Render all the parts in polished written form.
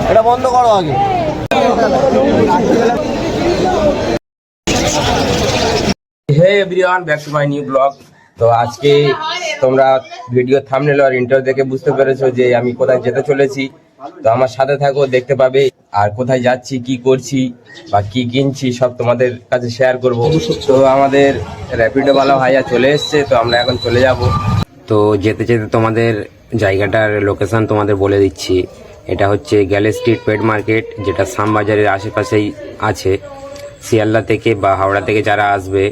এটা বন্ধ করো আগে। Hey everyone, back to my new blog. তো আজকে তোমরা ভিডিও থাম্বনেল আর ইন্টারো দেখে বুঝতে পেরেছো যে আমি কোথায় যেতে চলেছি। তো আমার সাথে থাকো, দেখতে পাবে। আর কোথায় যাচ্ছি, কি করছি বা কি কিনছি সব তোমাদের কাছে শেয়ার করব। তো আমাদের র্যাপিডোওয়ালা ভাইয়া চলে এসছে, তো আমরা এখন চলে যাব। তো যেতে যেতে তোমাদের জায়গাটার লোকেশন তোমাদের বলে দিচ্ছি। এটা হচ্ছে গ্যালে স্ট্রিট পেট মার্কেট, যেটা শ্যামবাজারের আশেপাশেই আছে। শিয়ালদা থেকে বা হাওড়া থেকে যারা আসবে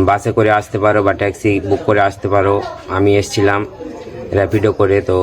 বাসে করে আসতে পারো বা ট্যাক্সি বুক করে আসতে পারো। আমি এসছিলাম র্যাপিডো করে। তো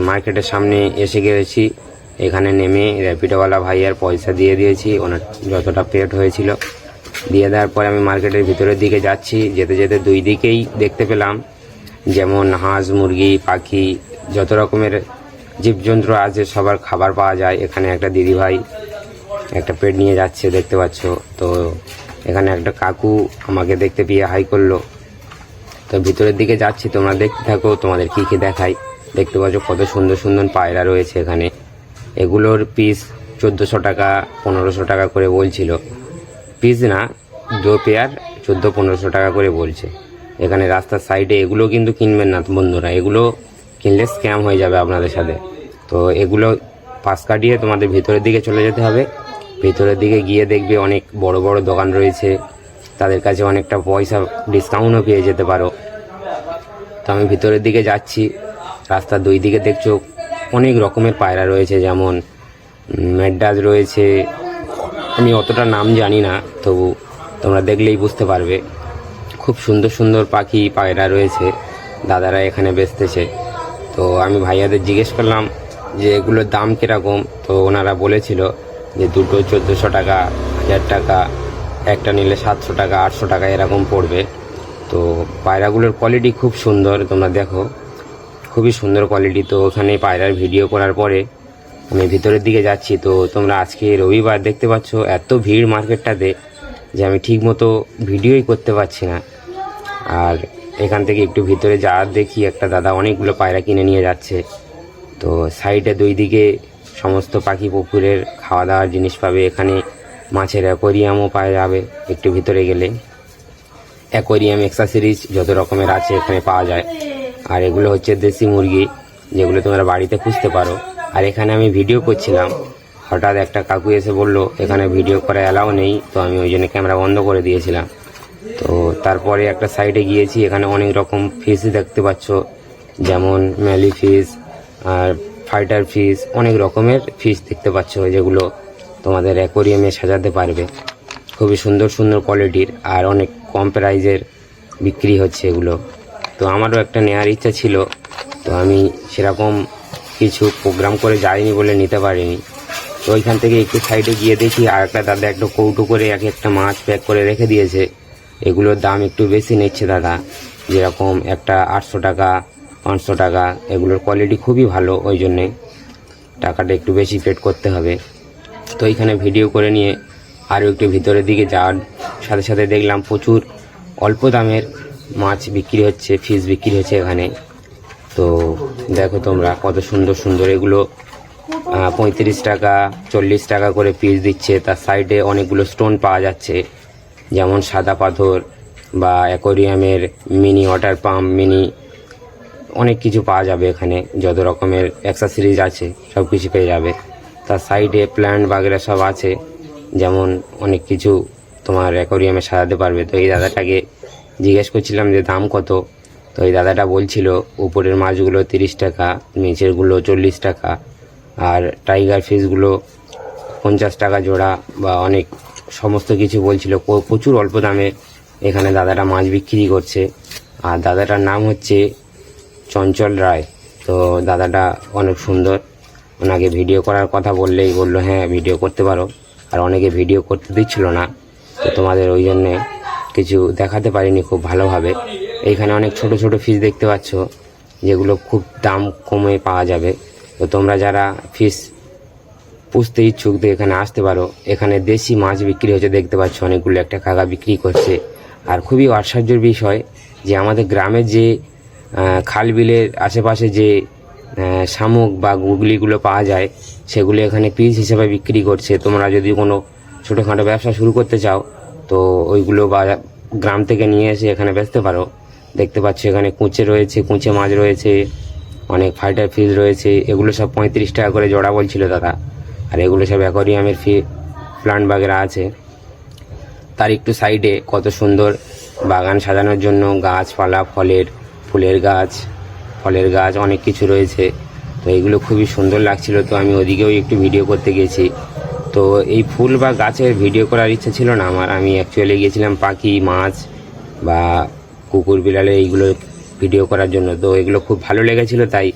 মার্কেটের সামনে এসে গেছি। এখানে নেমে র্যাপিডোওয়ালা ভাইয়ার পয়সা দিয়ে দিয়েছি, ওনার যতটা পেড হয়েছিল দিয়ে দেওয়ার পরে আমি মার্কেটের ভিতরের দিকে যাচ্ছি। যেতে যেতে দুই দিকেই দেখতে পেলাম যেমন হাঁস, মুরগি, পাখি, যত রকমের জীবজন্তু আছে সবার খাবার পাওয়া যায়। এখানে একটা দিদিভাই একটা পেট নিয়ে যাচ্ছে, দেখতে পাচ্ছ। তো এখানে একটা কাকু আমাকে দেখতে পেয়ে হাই করলো। তো ভিতরের দিকে যাচ্ছি, তোমরা দেখতে থাকো, তোমাদের কি কি দেখাই। দেখতে পাচ্ছ কত সুন্দর সুন্দর পায়রা রয়েছে এখানে। এগুলোর পিস 1400 টাকা 1500 টাকা করে বলছিল। পিস না, 2 পেয়ার 1400-1500 টাকা করে বলছে। এখানে রাস্তার সাইডে এগুলো কিন্তু কিনবেন না বন্ধুরা, এগুলো কিনলে স্ক্যাম হয়ে যাবে আপনাদের সাথে। তো এগুলো পাশ কাটিয়ে তোমাদের ভিতরের দিকে চলে যেতে হবে। ভিতরের দিকে গিয়ে দেখবে অনেক বড় বড় দোকান রয়েছে, তাদের কাছে অনেকটা পয়সা ডিসকাউন্টও পেয়ে যেতে পারো। তো আমি ভিতরের দিকে যাচ্ছি। রাস্তার দুই দিকে দেখছো অনেক রকমের পায়রা রয়েছে, যেমন ম্যাড্রাস রয়েছে, আমি অতটা নাম জানি না, তবু তোমরা দেখলেই বুঝতে পারবে। খুব সুন্দর সুন্দর পাখি পায়রা রয়েছে, দাদারা এখানে বেচতেছে। তো আমি ভাইয়াদের জিজ্ঞেস করলাম যে এগুলোর দাম কীরকম। তো ওনারা বলেছিল যে দুটো 1400 টাকা, 1000 টাকা, একটা নিলে 700 টাকা, 800 টাকা এরকম পড়বে। তো পায়রাগুলোর কোয়ালিটি খুব সুন্দর, তোমরা দেখো খুবই সুন্দর কোয়ালিটি। তো ওখানে পায়রার ভিডিও করার পরে আমি ভিতরের দিকে যাচ্ছি। তো তোমরা আজকে রবিবার দেখতে পাচ্ছ এত ভিড় মার্কেটটাতে যে আমি ঠিক মতো ভিডিওই করতে পারছি না। আর এখান থেকে একটু ভিতরে যাওয়ার দেখি একটা দাদা অনেকগুলো পায়রা কিনে নিয়ে যাচ্ছে। তো সাইডে দুই দিকে সমস্ত পাখি পুকুরের খাওয়া দাওয়ার জিনিস পাবে। এখানে মাছের অ্যাকোয়ারিয়ামও পাওয়া যাবে একটু ভিতরে গেলে। অ্যাকোয়ারিয়াম অ্যাক্সেসরিজ যত রকমের আছে এখানে পাওয়া যায়। আর এগুলো হচ্ছে দেশি মুরগি, যেগুলো তোমরা বাড়িতে পুষতে পারো। আর এখানে আমি ভিডিও করছিলাম, হঠাৎ একটা কাকু এসে বলল এখানে ভিডিও করা অ্যালাউ নেই। তো আমি ওই জন্য ক্যামেরা বন্ধ করে দিয়েছিলাম। তো তারপরে একটা সাইডে গিয়েছি, এখানে অনেক রকম ফিশ দেখতে পাচ্ছ, যেমন ম্যালি ফিশ আর ফাইটার ফিশ, অনেক রকমের ফিশ দেখতে পাচ্ছ, যেগুলো তোমাদের অ্যাকোয়ারিয়ামে সাজাতে পারবে। খুবই সুন্দর সুন্দর কোয়ালিটির আর অনেক কম প্রাইজের বিক্রি হচ্ছে এগুলো। তো আমারও একটা নেওয়ার ইচ্ছা ছিল, তো আমি সেরকম কিছু প্রোগ্রাম করে যাইনি বলে নিতে পারিনি। তো ওইখান থেকে একটু সাইডে গিয়ে দেখি আর একটা দাদা একটু কৌটো করে এক একটা মাছ প্যাক করে রেখে দিয়েছে। এগুলোর দাম একটু বেশি নিচ্ছে দাদা, যেরকম একটা 800 টাকা 500 টাকা। এগুলোর কোয়ালিটি খুবই ভালো, ওই জন্যে টাকাটা একটু বেশি পেড করতে হবে। তো এইখানে ভিডিও করে নিয়ে আরও একটু ভিতরের দিকে যাওয়ার সাথে সাথে দেখলাম প্রচুর অল্প দামের মাছ বিক্রি হচ্ছে, ফিশ বিক্রি হচ্ছে এখানে। তো দেখো তোমরা কত সুন্দর সুন্দর এগুলো 35 টাকা 40 টাকা করে পিস দিচ্ছে। তার সাইডে অনেকগুলো স্টোন পাওয়া যাচ্ছে, যেমন সাদা পাথর বা অ্যাকোয়ারিয়ামের মিনি ওয়াটার পাম্প, মিনি অনেক কিছু পাওয়া যাবে এখানে। যত রকমের অ্যাক্সেসরিজ আছে সব কিছু পেয়ে যাবে। তার সাইডে প্ল্যান্ট বাগেরা সব আছে, যেমন অনেক কিছু তোমার অ্যাকোয়ারিয়ামে সাজাতে পারবে। তো এই দাদাটাকে জিজ্ঞেস করছিলাম যে দাম কত। তো এই দাদাটা বলছিল উপরের মাছগুলো 30 টাকা, নিচেরগুলো 40 টাকা, আর টাইগার ফিশগুলো 50 টাকা জোড়া বা অনেক সমস্ত কিছু বলছিল। প্রচুর অল্প দামে এখানে দাদাটা মাছ বিক্রি করছে। আর দাদাটার নাম হচ্ছে চঞ্চল রায়। তো দাদাটা অনেক সুন্দর, ওনাকে ভিডিও করার কথা বললেই বললো হ্যাঁ ভিডিও করতে পারো। আর অনেকে ভিডিও করতে দিচ্ছিল না, তো তোমাদের ওই জন্যে কিছু দেখাতে পারিনি খুব ভালোভাবে। এইখানে অনেক ছোট ছোট ফিশ দেখতে পাচ্ছ, যেগুলো খুব দাম কমে পাওয়া যাবে। তো তোমরা যারা ফিশ পুষতে ইচ্ছুক তো এখানে আসতে পারো। এখানে দেশি মাছ বিক্রি হচ্ছে, দেখতে পাচ্ছ অনেকগুলো একটা কাকা বিক্রি করছে। আর খুবই আশ্চর্যের বিষয় যে আমাদের গ্রামের যে খাল বিলের আশেপাশে যে শামুক বা গুগলিগুলো পাওয়া যায় সেগুলো এখানে পিস হিসেবে বিক্রি করছে। তোমরা যদি কোনো ছোটোখাটো ব্যবসা শুরু করতে চাও তো ওইগুলো গ্রাম থেকে নিয়ে এসে এখানে বেচতে পারো। দেখতে পাচ্ছ এখানে কুঁচে রয়েছে, কুঁচে মাছ রয়েছে, অনেক ফাইটার ফিশ রয়েছে। এগুলো সব 35 টাকা করে জোড়া বলছিল দাদা। আর এগুলো সব অ্যাকোয়ারিয়ামের প্লান্ট বাগেরা আছে। তার একটু সাইডে কত সুন্দর বাগান সাজানোর জন্য গাছপালা, ফুলের গাছ অনেক কিছু রয়েছে। তো এগুলো খুবই সুন্দর লাগছিল। তো আমি ওদিকেও একটু ভিডিও করতে গেছি। তো এই ফুল বা গাছের ভিডিও করার ইচ্ছা ছিল না আমার। আমি অ্যাকচুয়ালি গিয়েছিলাম পাখি, মাছ বা কুকুর বিড়ালে এইগুলো ভিডিও করার জন্য। তো এগুলো খুব ভালো লেগেছিলো, তাই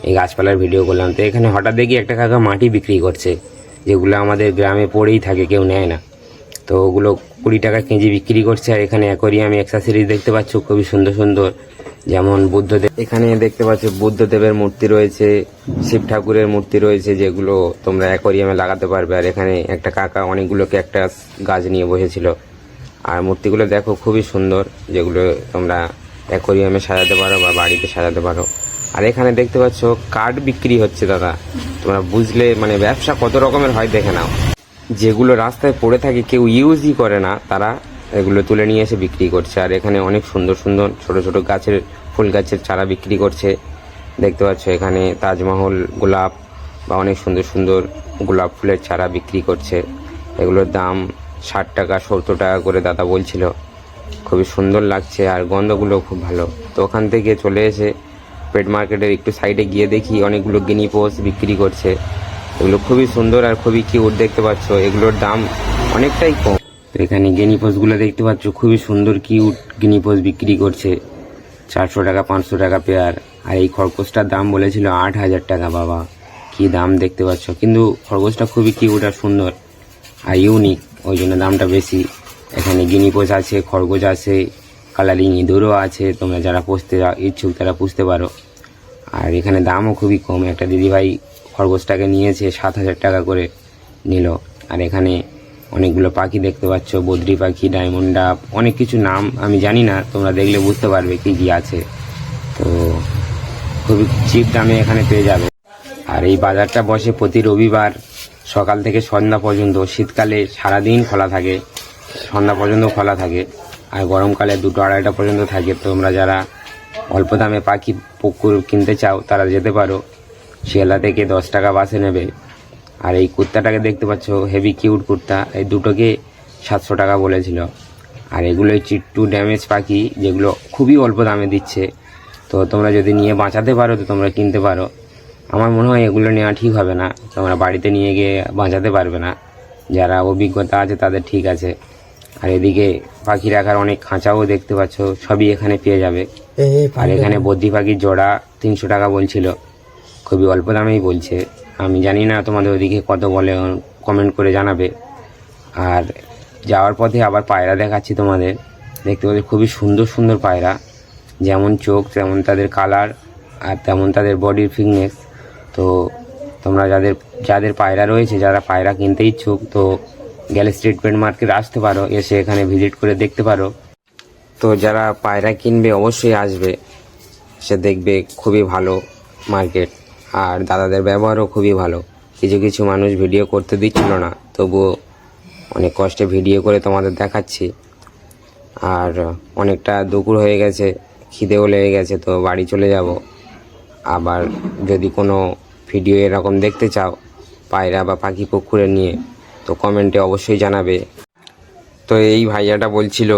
এই গাছপালার ভিডিও করলাম। তো এখানে হঠাৎ দেখি একটা কাকা মাটি বিক্রি করছে, যেগুলো আমাদের গ্রামে পড়েই থাকে, কেউ নেয় না। তো ওগুলো 20 টাকা কেজি বিক্রি করছে। আর এখানে অ্যাকোয়ারিয়ামে অ্যাক্সেসরিজ দেখতে পাচ্ছ খুবই সুন্দর সুন্দর, যেমন বুদ্ধদেব। এখানে দেখতে পাচ্ছ বুদ্ধদেবের মূর্তি রয়েছে, শিব ঠাকুরের মূর্তি রয়েছে, যেগুলো তোমরা অ্যাকোয়ারিয়ামে লাগাতে পারবে। আর এখানে একটা কাকা অনেকগুলো ক্যাকটাস গাছ নিয়ে বসেছিল। আর মূর্তিগুলো দেখো খুবই সুন্দর, যেগুলো তোমরা অ্যাকোয়ারিয়ামে সাজাতে পারো বা বাড়িতে সাজাতে পারো। আর এখানে দেখতে পাচ্ছ কার্ড বিক্রি হচ্ছে দাদা। তোমরা বুঝলে মানে ব্যবসা কত রকমের হয় দেখে নাও। যেগুলো রাস্তায় পড়ে থাকে কেউ ইউজই করে না, তারা এগুলো তুলে নিয়ে এসে বিক্রি করছে। আর এখানে অনেক সুন্দর সুন্দর ছোট ছোট গাছের, ফুল গাছের চারা বিক্রি করছে। দেখতে পাচ্ছ এখানে তাজমহল গোলাপ বা অনেক সুন্দর সুন্দর গোলাপ ফুলের চারা বিক্রি করছে। এগুলোর দাম 60 টাকা 70 টাকা করে দাদা বলছিল। খুবই সুন্দর লাগছে আর গন্ধগুলো খুব ভালো। তো ওখান থেকে চলে এসে পেট মার্কেটের একটু সাইডে গিয়ে দেখি অনেকগুলো গিনি পোস বিক্রি করছে। এগুলো খুবই সুন্দর আর খুবই কিউট। দেখতে পাচ্ছ এগুলোর দাম অনেকটাই কম। তো এখানে গিনি পোসগুলো দেখতে পাচ্ছ খুবই সুন্দর কিউট গিনি পোস বিক্রি করছে 400 টাকা 500 টাকা পেয়ার। আর এই খরগোশটার দাম বলেছিল 8000 টাকা। বাবা কি দাম দেখতে পাচ্ছ, কিন্তু খরগোশটা খুবই কিউট আর সুন্দর আর ইউনিক, ওই জন্য দামটা বেশি। এখানে গিনি পোস আছে, খরগোশ আছে, কালারিং ইঁদুরও আছে। তোমরা যারা পুষতে ইচ্ছুক তারা পুষতে পারো। আর এখানে দামও খুবই কম। একটা দিদিভাই খরগোশটাকে নিয়েছে 7000 টাকা করে নিল। আর এখানে অনেকগুলো পাখি দেখতে পাচ্ছ, বদ্রি পাখি, ডায়মন্ড ডাব, অনেক কিছু নাম আমি জানি না, তোমরা দেখলে বুঝতে পারবে কি কি আছে। তো খুবই চিপ দামে এখানে পেয়ে যাবে। আর এই বাজারটা বসে প্রতি রবিবার সকাল থেকে সন্ধ্যা পর্যন্ত। শীতকালে সারাদিন খোলা থাকে, সন্ধ্যা পর্যন্ত খোলা থাকে। আর গরমকালে 2-2:30 পর্যন্ত থাকে। তোমরা যারা অল্প দামে পাখি পুকুর কিনতে চাও তারা যেতে পারো। শিয়ালদা থেকে 10 টাকা বাসে নেবে। আর এই কুর্তাটাকে দেখতে পাচ্ছ হেভি কিউট কুর্তা, এই দুটোকে 700 টাকা বলেছিল। আর এগুলোই চিট্টু ড্যামেজ পাখি, যেগুলো খুবই অল্প দামে দিচ্ছে। তো তোমরা যদি নিয়ে বাঁচাতে পারো তো তোমরা কিনতে পারো। আমার মনে হয় এগুলো নেওয়া ঠিক হবে না, তোমরা বাড়িতে নিয়ে গিয়ে বাঁচাতে পারবে না। যারা অভিজ্ঞতা আছে তাদের ঠিক আছে। আর এদিকে পাখি রাখার অনেক খাঁচাও দেখতে পাচ্ছ, সবই এখানে পেয়ে যাবে। আর এখানে বদ্রি পাখির জোড়া 300 টাকা বলছিল, খুবই অল্প দামেই বলছে। আমি জানি না তোমাদের ওদিকে কত বলে, কমেন্ট করে জানাবে। আর যাওয়ার পথে আবার পায়রা দেখাচ্ছি তোমাদের। দেখতে পাচ্ছি খুবই সুন্দর সুন্দর পায়রা, যেমন চোখ তেমন তাদের কালার আর তেমন তাদের বডির ফিটনেস। তো তোমরা যাদের পায়রা রয়েছে, যারা পায়রা কিনতে ইচ্ছুক, তো গেলে স্ট্রিট পেট মার্কেট আসতে পারো, এসে এখানে ভিজিট করে দেখতে পারো। তো যারা পায়রা কিনবে অবশ্যই আসবে, সে দেখবে খুবই ভালো মার্কেট। আর দাদাদের ব্যবহারও খুবই ভালো। কিছু কিছু মানুষ ভিডিও করতে দিচ্ছিল না, তবুও অনেক কষ্টে ভিডিও করে তোমাদের দেখাচ্ছি। আর অনেকটা দুপুর হয়ে গেছে, খিদেও লেগে গেছে, তো বাড়ি চলে যাব। আবার যদি কোনো ভিডিও এরকম দেখতে চাও পায়রা বা পাখি পুকুরে নিয়ে, তো কমেন্টে অবশ্যই জানাবে। তো এই ভাইয়াটা বলছিল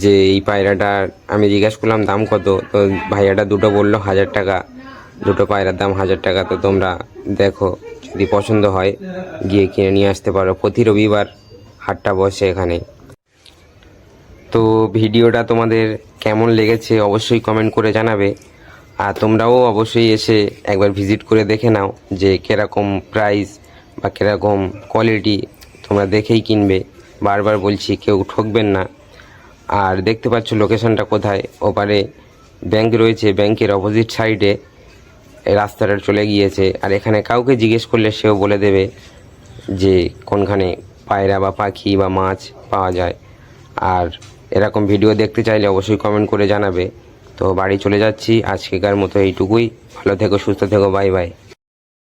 যে এই পায়রাটার, আমি জিজ্ঞাসা করলাম দাম কত, তো ভাইয়াটা দুটো বললো 1000 টাকা, দুটো পায়রার দাম 1000 টাকা। তো তোমরা দেখো, যদি পছন্দ হয় গিয়ে কিনে নিয়ে আসতে পারো। প্রতি রবিবার হাটটা বসে এখানে। তো ভিডিওটা তোমাদের কেমন লেগেছে অবশ্যই কমেন্ট করে জানাবে। আর তোমরাও অবশ্যই এসে একবার ভিজিট করে দেখে নাও যে কীরকম প্রাইস বা কীরকম কোয়ালিটি, তোমরা দেখেই কিনবে। বারবার বলছি, কেউ ঠকবেন না। আর দেখতে পাচ্ছ লোকেশনটা কোথায়, ওপারে ব্যাংক রয়েছে, ব্যাংকের অপোজিট সাইডে রাস্তাটা চলে গিয়েছে। আর এখানে কাউকে জিজ্ঞেস করলে সেও বলে দেবে যে কোনখানে পায়রা বা পাখি বা মাছ পাওয়া যায়। আর এরকম ভিডিও দেখতে চাইলে অবশ্যই কমেন্ট করে জানাবে। তো বাড়ি চলে যাচ্ছি, আজকেকার মতো এইটুকুই। ভালো থেকো, সুস্থ থেকো, বাই বাই।